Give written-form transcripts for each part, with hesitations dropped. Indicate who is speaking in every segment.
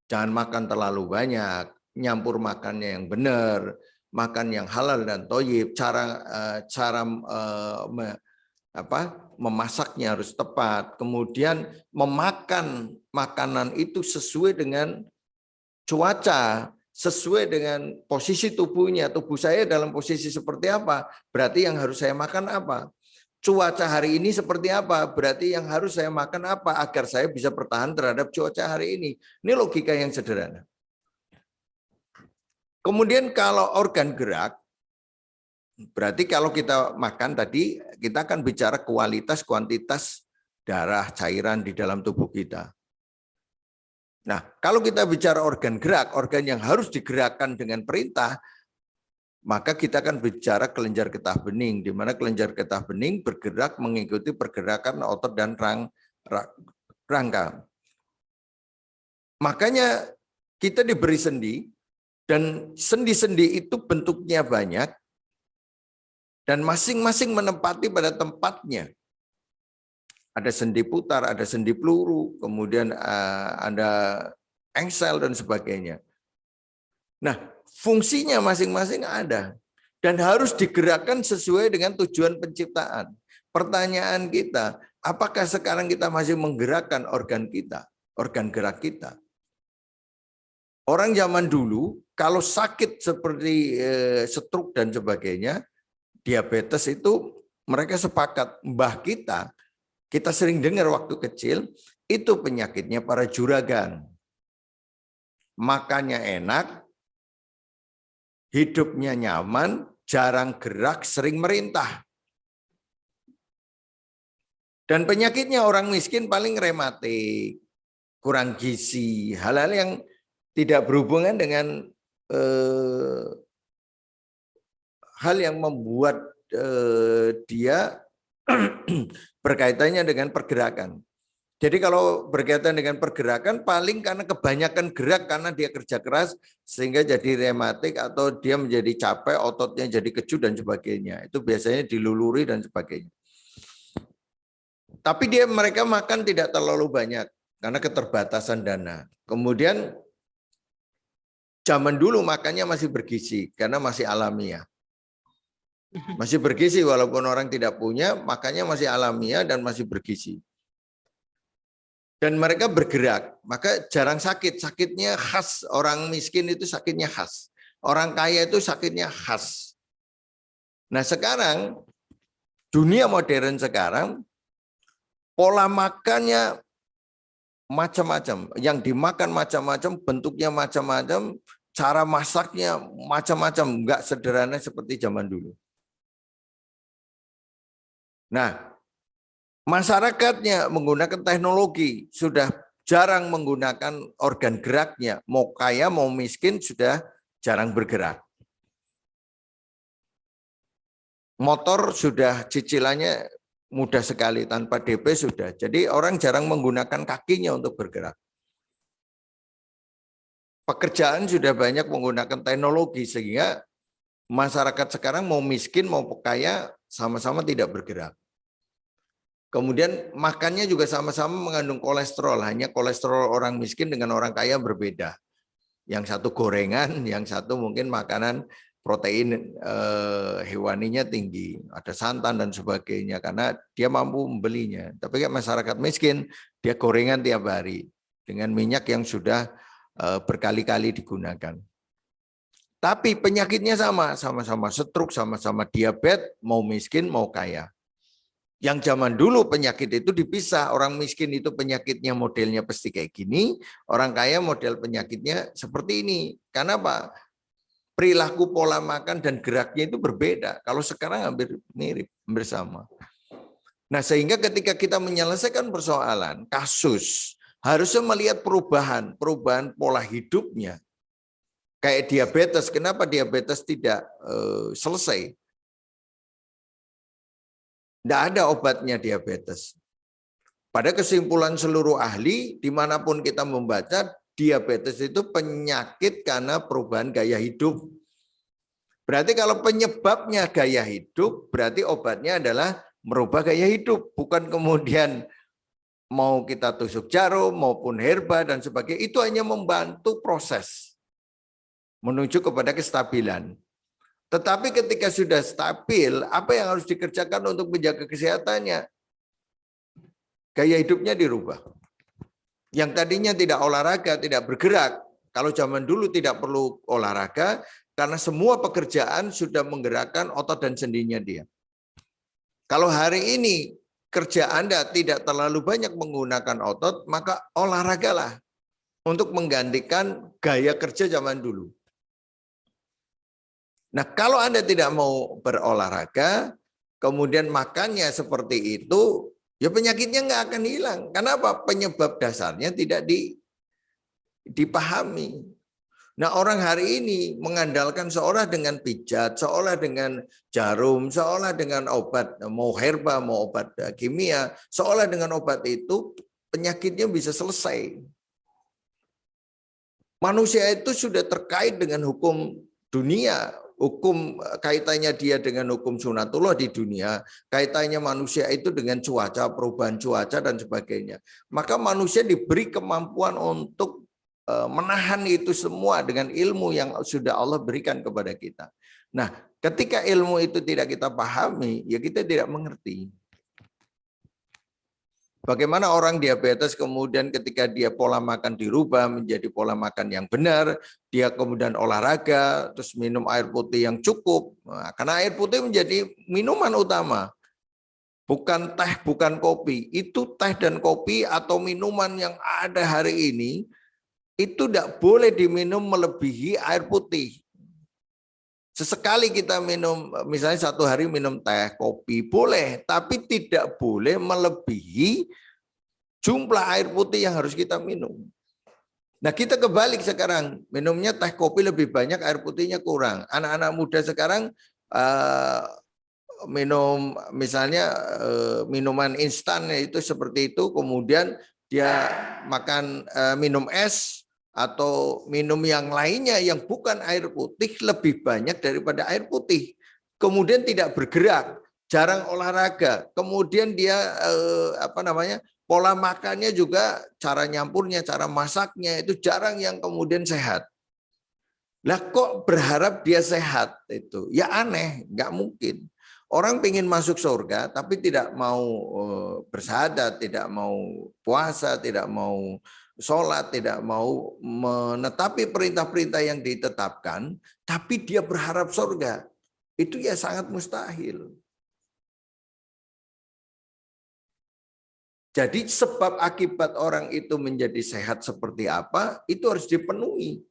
Speaker 1: Jangan makan terlalu banyak, nyampur makannya yang benar, makan yang halal dan thayyib, cara memasaknya harus tepat, kemudian memakan makanan itu sesuai dengan cuaca, sesuai dengan posisi tubuhnya. Tubuh saya dalam posisi seperti apa, berarti yang harus saya makan apa. Cuaca hari ini seperti apa, berarti yang harus saya makan apa agar saya bisa bertahan terhadap cuaca hari ini. Ini logika yang sederhana. Kemudian kalau organ gerak, berarti kalau kita makan tadi, kita akan bicara kualitas, kuantitas darah, cairan di dalam tubuh kita. Nah, kalau kita bicara organ gerak, organ yang harus digerakkan dengan perintah, maka kita akan bicara kelenjar getah bening, di mana kelenjar getah bening bergerak mengikuti pergerakan otot dan rangka. Makanya kita diberi sendi, dan sendi-sendi itu bentuknya banyak, dan masing-masing menempati pada tempatnya. Ada sendi putar, ada sendi peluru, kemudian ada engsel dan sebagainya. Nah, fungsinya masing-masing ada dan harus digerakkan sesuai dengan tujuan penciptaan. Pertanyaan kita, apakah sekarang kita masih menggerakkan organ kita, organ gerak kita? Orang zaman dulu kalau sakit seperti stroke dan sebagainya, diabetes itu mereka sepakat, mbah kita sering dengar waktu kecil, itu penyakitnya para juragan. Makannya enak, hidupnya nyaman, jarang gerak, sering merintah. Dan penyakitnya orang miskin paling rematik, kurang gizi, hal-hal yang tidak berhubungan dengan hal yang membuat dia berkaitannya dengan pergerakan. Jadi kalau berkaitan dengan pergerakan paling karena kebanyakan gerak karena dia kerja keras sehingga jadi rematik atau dia menjadi capek, ototnya jadi keju dan sebagainya. Itu biasanya diluluri dan sebagainya. Tapi mereka makan tidak terlalu banyak karena keterbatasan dana. Kemudian zaman dulu makannya masih bergizi karena masih alamiah. Masih bergizi walaupun orang tidak punya, makannya masih alamiah dan masih bergizi. Dan mereka bergerak, maka jarang sakit. Sakitnya khas, orang miskin itu sakitnya khas. Orang kaya itu sakitnya khas. Nah sekarang, dunia modern sekarang, pola makannya macam-macam. Yang dimakan macam-macam, bentuknya macam-macam, cara masaknya macam-macam. Enggak sederhana seperti zaman dulu. Nah, masyarakatnya menggunakan teknologi, sudah jarang menggunakan organ geraknya. Mau kaya, mau miskin, sudah jarang bergerak. Motor sudah cicilannya mudah sekali, tanpa DP sudah. Jadi orang jarang menggunakan kakinya untuk bergerak. Pekerjaan sudah banyak menggunakan teknologi, sehingga masyarakat sekarang mau miskin, mau kaya, sama-sama tidak bergerak. Kemudian makannya juga sama-sama mengandung kolesterol, hanya kolesterol orang miskin dengan orang kaya berbeda. Yang satu gorengan, yang satu mungkin makanan protein hewaninya tinggi, ada santan dan sebagainya karena dia mampu membelinya. Tapi kayak masyarakat miskin, dia gorengan tiap hari dengan minyak yang sudah berkali-kali digunakan. Tapi penyakitnya sama-sama stroke, sama-sama diabetes, mau miskin mau kaya. Yang zaman dulu penyakit itu dipisah, orang miskin itu penyakitnya modelnya pasti kayak gini, orang kaya model penyakitnya seperti ini. Karena apa? Perilaku pola makan dan geraknya itu berbeda. Kalau sekarang hampir mirip, hampir sama. Nah sehingga ketika kita menyelesaikan persoalan, kasus, harusnya melihat perubahan pola hidupnya. Kayak diabetes, kenapa diabetes tidak selesai? Tidak ada obatnya diabetes. Pada kesimpulan seluruh ahli, dimanapun kita membaca, diabetes itu penyakit karena perubahan gaya hidup. Berarti kalau penyebabnya gaya hidup, berarti obatnya adalah merubah gaya hidup. Bukan kemudian mau kita tusuk jarum maupun herba dan sebagainya, itu hanya membantu proses menuju kepada kestabilan. Tetapi ketika sudah stabil, apa yang harus dikerjakan untuk menjaga kesehatannya? Gaya hidupnya dirubah. Yang tadinya tidak olahraga, tidak bergerak. Kalau zaman dulu tidak perlu olahraga, karena semua pekerjaan sudah menggerakkan otot dan sendinya dia. Kalau hari ini kerja Anda tidak terlalu banyak menggunakan otot, maka olahragalah untuk menggantikan gaya kerja zaman dulu. Nah, kalau Anda tidak mau berolahraga, kemudian makannya seperti itu, ya penyakitnya nggak akan hilang. Kenapa? Penyebab dasarnya tidak dipahami. Nah, orang hari ini mengandalkan seolah dengan pijat, seolah dengan jarum, seolah dengan obat, mau herba, mau obat kimia, seolah dengan obat itu penyakitnya bisa selesai. Manusia itu sudah terkait dengan hukum dunia, hukum kaitannya dia dengan hukum sunatullah di dunia, kaitannya manusia itu dengan cuaca, perubahan cuaca dan sebagainya. Maka manusia diberi kemampuan untuk menahan itu semua dengan ilmu yang sudah Allah berikan kepada kita. Nah, ketika ilmu itu tidak kita pahami, ya kita tidak mengerti. Bagaimana orang diabetes kemudian ketika dia pola makan dirubah menjadi pola makan yang benar, dia kemudian olahraga, terus minum air putih yang cukup. Nah, karena air putih menjadi minuman utama. Bukan teh, bukan kopi. Itu teh dan kopi atau minuman yang ada hari ini, itu tidak boleh diminum melebihi air putih. Sesekali kita minum, misalnya satu hari minum teh, kopi, boleh. Tapi tidak boleh melebihi jumlah air putih yang harus kita minum. Nah, kita kebalik sekarang. Minumnya teh, kopi lebih banyak, air putihnya kurang. Anak-anak muda sekarang minum misalnya minuman instan itu seperti itu. Kemudian dia makan minum es, atau minum yang lainnya yang bukan air putih lebih banyak daripada air putih. Kemudian tidak bergerak, jarang olahraga. Kemudian dia pola makannya juga, cara nyampurnya, cara masaknya itu jarang yang kemudian sehat. Lah kok berharap dia sehat itu? Ya aneh, nggak mungkin. Orang pengen masuk surga tapi tidak mau bersahadat, tidak mau puasa, tidak mau sholat, tidak mau menetapi perintah-perintah yang ditetapkan, tapi dia berharap surga. Itu ya sangat mustahil. Jadi sebab akibat orang itu menjadi sehat seperti apa, itu harus dipenuhi.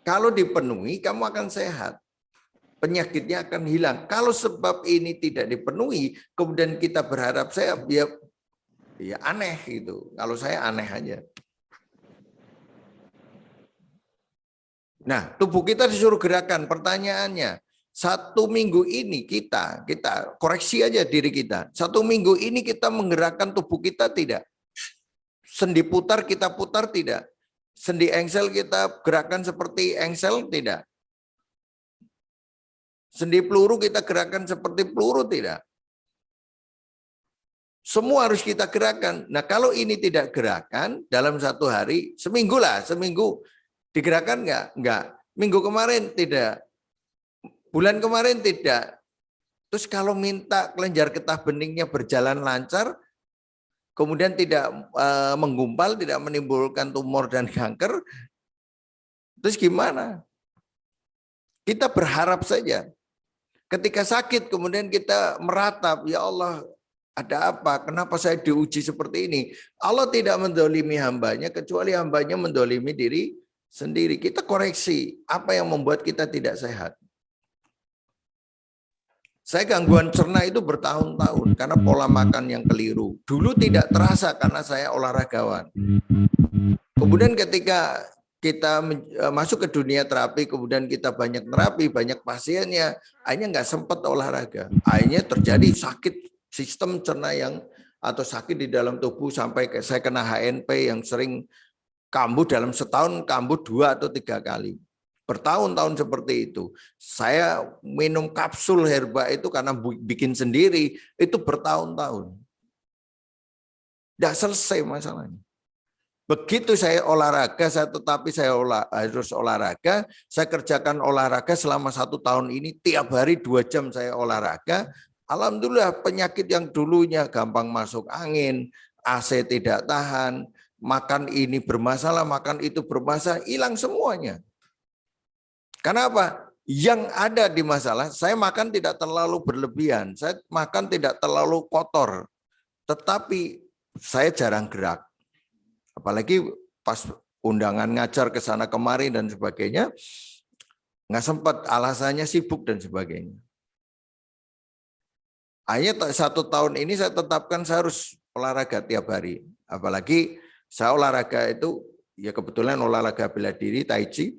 Speaker 1: Kalau dipenuhi, kamu akan sehat. Penyakitnya akan hilang. Kalau sebab ini tidak dipenuhi, kemudian kita berharap sehat, ya aneh itu. Kalau saya aneh aja. Nah, tubuh kita disuruh gerakan. Pertanyaannya, 1 minggu ini kita koreksi aja diri kita. 1 minggu ini kita menggerakkan tubuh kita tidak? Sendi putar kita putar tidak? Sendi engsel kita gerakan seperti engsel tidak? Sendi peluru kita gerakan seperti peluru tidak? Semua harus kita gerakan. Nah, kalau ini tidak gerakan dalam 1 hari, seminggu digerakkan enggak. Minggu kemarin tidak. Bulan kemarin tidak. Terus kalau minta kelenjar getah beningnya berjalan lancar, kemudian tidak menggumpal, tidak menimbulkan tumor dan kanker, terus gimana? Kita berharap saja. Ketika sakit kemudian kita meratap, ya Allah, ada apa? Kenapa saya diuji seperti ini? Allah tidak mendolimi hambanya, kecuali hambanya mendolimi diri sendiri. Kita koreksi apa yang membuat kita tidak sehat. Saya gangguan cerna itu bertahun-tahun karena pola makan yang keliru. Dulu tidak terasa karena saya olahragawan. Kemudian ketika kita masuk ke dunia terapi, kemudian kita banyak terapi, banyak pasiennya, akhirnya nggak sempat olahraga. Akhirnya terjadi sakit sistem cerna atau sakit di dalam tubuh sampai saya kena HNP yang sering kambuh dalam setahun, kambuh 2 atau 3 kali. Bertahun-tahun seperti itu. Saya minum kapsul herba itu karena bikin sendiri, itu bertahun-tahun. Tidak selesai masalahnya. Begitu saya olahraga, harus olahraga, saya kerjakan olahraga selama 1 tahun ini, tiap hari 2 jam saya olahraga. Alhamdulillah penyakit yang dulunya gampang masuk angin, AC tidak tahan, makan ini bermasalah, makan itu bermasalah, hilang semuanya. Kenapa? Yang ada di masalah, saya makan tidak terlalu berlebihan, saya makan tidak terlalu kotor, tetapi saya jarang gerak. Apalagi pas undangan ngajar ke sana kemari dan sebagainya, nggak sempat, alasannya sibuk dan sebagainya. Akhirnya 1 tahun ini saya tetapkan saya harus olahraga tiap hari. Apalagi saya olahraga itu, ya kebetulan olahraga bela diri, tai chi,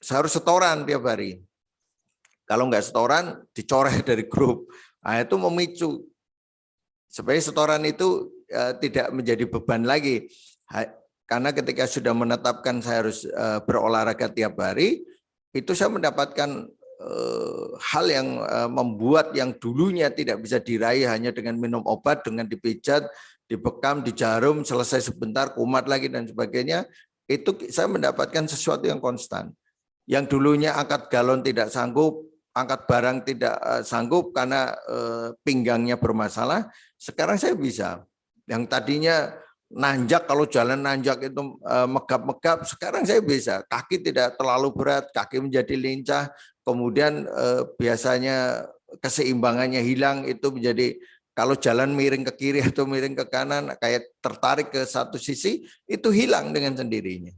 Speaker 1: saya harus setoran tiap hari. Kalau nggak setoran, dicoret dari grup. Nah, itu memicu. Supaya setoran itu tidak menjadi beban lagi. Karena ketika sudah menetapkan saya harus berolahraga tiap hari, itu saya mendapatkan hal yang membuat yang dulunya tidak bisa diraih hanya dengan minum obat, dengan dipijat, dibekam, dijarum, selesai sebentar, kumat lagi dan sebagainya. Itu saya mendapatkan sesuatu yang konstan. Yang dulunya angkat galon tidak sanggup, angkat barang tidak sanggup karena pinggangnya bermasalah, sekarang saya bisa. Yang tadinya nanjak, kalau jalan nanjak itu megap-megap, sekarang saya bisa. Kaki tidak terlalu berat, kaki menjadi lincah, kemudian biasanya keseimbangannya hilang, itu menjadi kalau jalan miring ke kiri atau miring ke kanan, kayak tertarik ke satu sisi, itu hilang dengan sendirinya.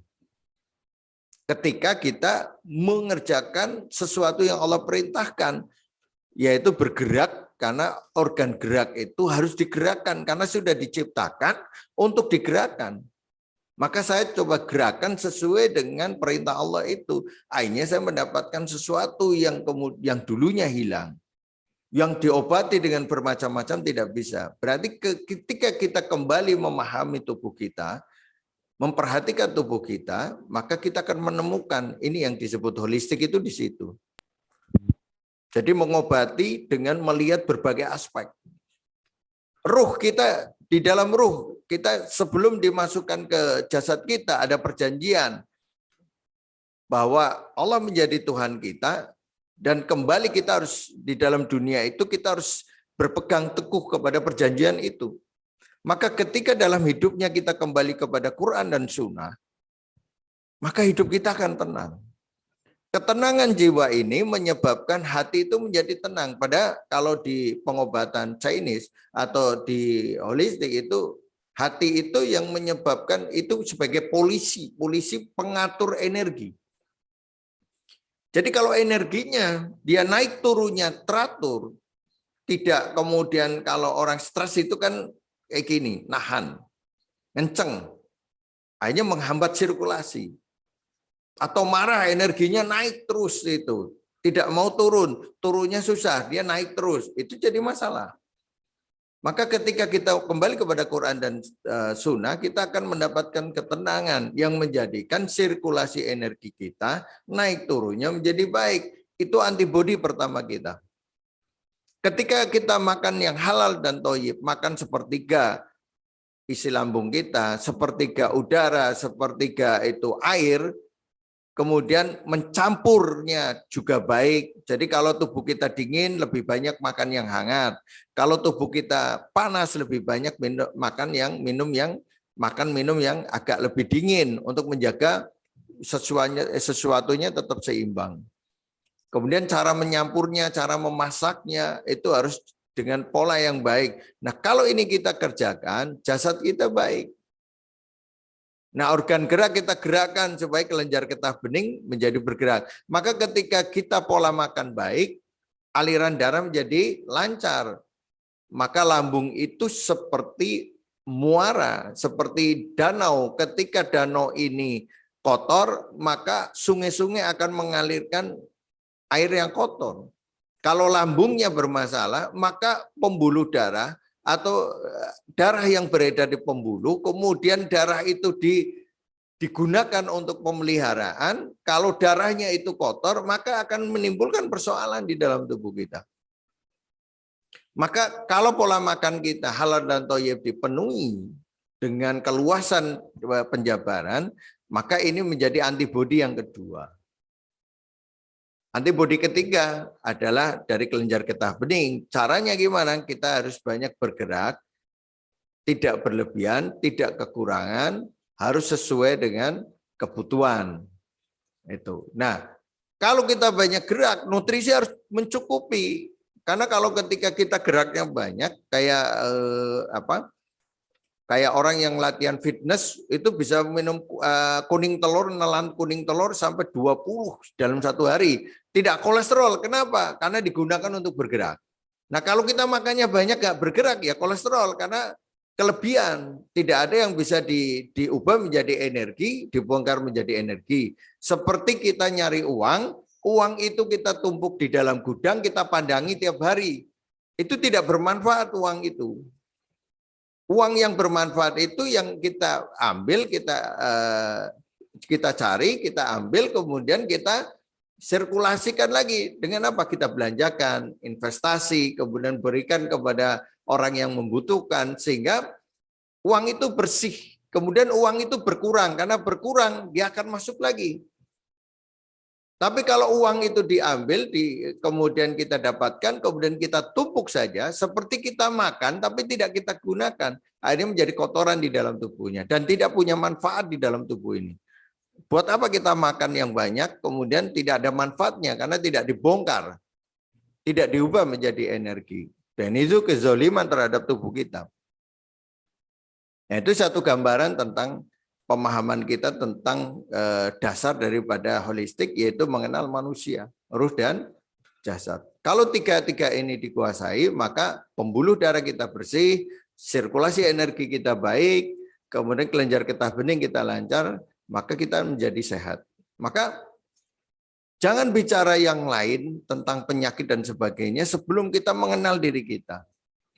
Speaker 1: Ketika kita mengerjakan sesuatu yang Allah perintahkan, yaitu bergerak, karena organ gerak itu harus digerakkan karena sudah diciptakan untuk digerakkan. Maka saya coba gerakan sesuai dengan perintah Allah itu. Akhirnya saya mendapatkan sesuatu yang dulunya hilang. Yang diobati dengan bermacam-macam tidak bisa. Berarti ketika kita kembali memahami tubuh kita, memperhatikan tubuh kita, maka kita akan menemukan ini yang disebut holistik itu di situ. Jadi mengobati dengan melihat berbagai aspek. Ruh kita, di dalam ruh kita sebelum dimasukkan ke jasad kita ada perjanjian bahwa Allah menjadi Tuhan kita, dan kembali kita harus di dalam dunia itu kita harus berpegang teguh kepada perjanjian itu. Maka ketika dalam hidupnya kita kembali kepada Quran dan Sunnah, maka hidup kita akan tenang. Ketenangan jiwa ini menyebabkan hati itu menjadi tenang. Pada kalau di pengobatan Chinese atau di holistik itu, hati itu yang menyebabkan itu sebagai polisi pengatur energi. Jadi kalau energinya dia naik turunnya teratur, tidak kemudian kalau orang stres itu kan kayak gini, nahan, kenceng, akhirnya menghambat sirkulasi. Atau marah, energinya naik terus itu. Tidak mau turun, turunnya susah, dia naik terus. Itu jadi masalah. Maka ketika kita kembali kepada Quran dan Sunnah, kita akan mendapatkan ketenangan yang menjadikan sirkulasi energi kita naik turunnya menjadi baik. Itu antibodi pertama kita. Ketika kita makan yang halal dan thayyib, makan sepertiga isi lambung kita, sepertiga udara, sepertiga itu air, kemudian mencampurnya juga baik. Jadi kalau tubuh kita dingin, lebih banyak makan yang hangat. Kalau tubuh kita panas, lebih banyak minum yang agak lebih dingin untuk menjaga sesuatunya tetap seimbang. Kemudian cara menyampurnya, cara memasaknya itu harus dengan pola yang baik. Nah, kalau ini kita kerjakan, jasad kita baik. Nah, organ gerak kita gerakkan supaya kelenjar getah bening menjadi bergerak. Maka ketika kita pola makan baik, aliran darah menjadi lancar. Maka lambung itu seperti muara, seperti danau. Ketika danau ini kotor, maka sungai-sungai akan mengalirkan air yang kotor. Kalau lambungnya bermasalah, maka pembuluh darah atau darah yang beredar di pembuluh, kemudian darah itu digunakan untuk pemeliharaan. Kalau darahnya itu kotor, maka akan menimbulkan persoalan di dalam tubuh kita. Maka kalau pola makan kita halal dan thayyib dipenuhi, dengan keluasan penjabaran, maka ini menjadi antibodi yang kedua. Antibodi ketiga adalah dari kelenjar getah bening. Caranya gimana? Kita harus banyak bergerak, tidak berlebihan, tidak kekurangan, harus sesuai dengan kebutuhan. Itu. Nah, kalau kita banyak gerak, nutrisi harus mencukupi. Karena kalau ketika kita geraknya banyak, kayak kayak orang yang latihan fitness itu bisa minum kuning telur, nelan kuning telur sampai 20 dalam satu hari. Tidak kolesterol. Kenapa? Karena digunakan untuk bergerak. Nah, kalau kita makannya banyak gak bergerak ya kolesterol karena kelebihan. Tidak ada yang bisa diubah menjadi energi, dibongkar menjadi energi. Seperti kita nyari uang, uang itu kita tumpuk di dalam gudang, kita pandangi tiap hari. Itu tidak bermanfaat uang itu. Uang yang bermanfaat itu yang kita ambil, kita cari, kita ambil, kemudian kita sirkulasikan lagi. Dengan apa? Kita belanjakan, investasi, kemudian berikan kepada orang yang membutuhkan, sehingga uang itu bersih. Kemudian uang itu berkurang, karena berkurang dia akan masuk lagi. Tapi kalau uang itu diambil, kemudian kita dapatkan, kemudian kita tumpuk saja, seperti kita makan, tapi tidak kita gunakan. Akhirnya menjadi kotoran di dalam tubuhnya, dan tidak punya manfaat di dalam tubuh ini. Buat apa kita makan yang banyak, kemudian tidak ada manfaatnya, karena tidak dibongkar, tidak diubah menjadi energi. Dan itu kezaliman terhadap tubuh kita. Nah, itu satu gambaran tentang pemahaman kita tentang dasar daripada holistik, yaitu mengenal manusia, ruh dan jasad. Kalau tiga-tiga ini dikuasai, maka pembuluh darah kita bersih, sirkulasi energi kita baik, kemudian kelenjar getah bening kita lancar, maka kita menjadi sehat. Maka jangan bicara yang lain tentang penyakit dan sebagainya sebelum kita mengenal diri kita.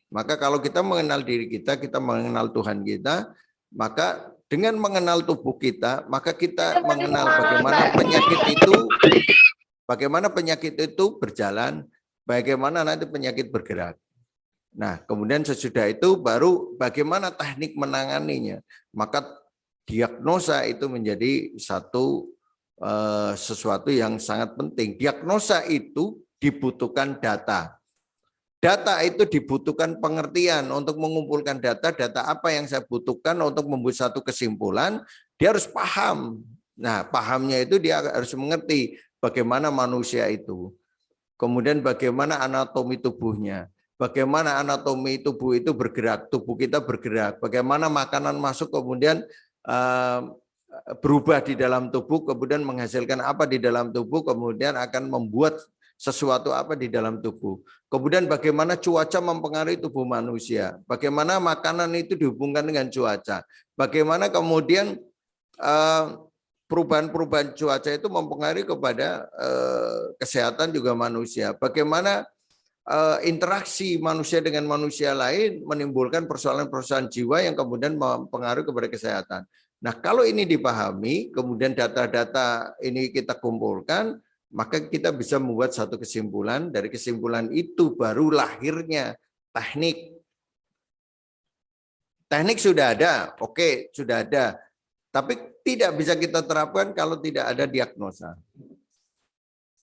Speaker 1: Maka kalau kita mengenal diri kita mengenal Tuhan kita, maka dengan mengenal tubuh kita, maka kita mengenal bagaimana penyakit itu berjalan, bagaimana nanti penyakit bergerak. Nah, kemudian sesudah itu baru bagaimana teknik menanganinya. Maka diagnosa itu menjadi sesuatu yang sangat penting. Diagnosa itu dibutuhkan data. Data itu dibutuhkan pengertian. Untuk mengumpulkan data apa yang saya butuhkan untuk membuat satu kesimpulan, dia harus paham. Nah, pahamnya itu dia harus mengerti bagaimana manusia itu. Kemudian bagaimana anatomi tubuhnya. Bagaimana anatomi tubuh itu bergerak, tubuh kita bergerak. Bagaimana makanan masuk kemudian berubah di dalam tubuh, kemudian menghasilkan apa di dalam tubuh, kemudian akan membuat sesuatu apa di dalam tubuh. Kemudian bagaimana cuaca mempengaruhi tubuh manusia. Bagaimana makanan itu dihubungkan dengan cuaca. Bagaimana kemudian perubahan-perubahan cuaca itu mempengaruhi kepada kesehatan juga manusia. Bagaimana interaksi manusia dengan manusia lain menimbulkan persoalan-persoalan jiwa yang kemudian mempengaruhi kepada kesehatan. Nah, kalau ini dipahami, kemudian data-data ini kita kumpulkan, maka kita bisa membuat satu kesimpulan. Dari kesimpulan itu baru lahirnya teknik. Teknik sudah ada, oke, sudah ada. Tapi tidak bisa kita terapkan kalau tidak ada diagnosa.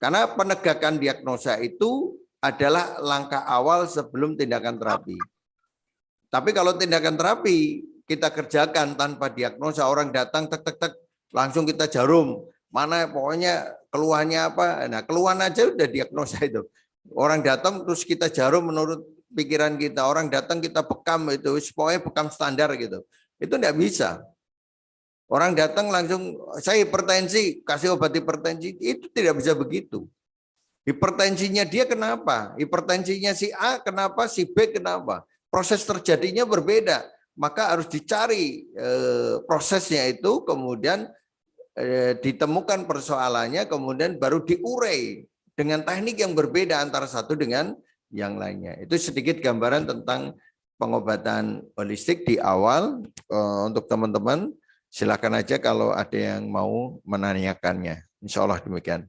Speaker 1: Karena penegakan diagnosa itu adalah langkah awal sebelum tindakan terapi. Tapi kalau tindakan terapi kita kerjakan tanpa diagnosa, orang datang tek langsung kita jarum, mana pokoknya keluhannya apa, nah keluhan aja udah diagnosa itu. Orang datang terus kita jarum menurut pikiran kita, orang datang kita bekam itu, pokoknya bekam standar gitu. Itu enggak bisa. Orang datang langsung saya hipertensi, kasih obat hipertensi, itu tidak bisa begitu. Hipertensinya dia kenapa? Hipertensinya si A kenapa? Si B kenapa? Proses terjadinya berbeda. Maka harus dicari prosesnya itu, kemudian ditemukan persoalannya, kemudian baru diurai dengan teknik yang berbeda antara satu dengan yang lainnya. Itu sedikit gambaran tentang pengobatan holistik di awal. Untuk teman-teman, silakan aja kalau ada yang mau menanyakannya. Insya Allah demikian.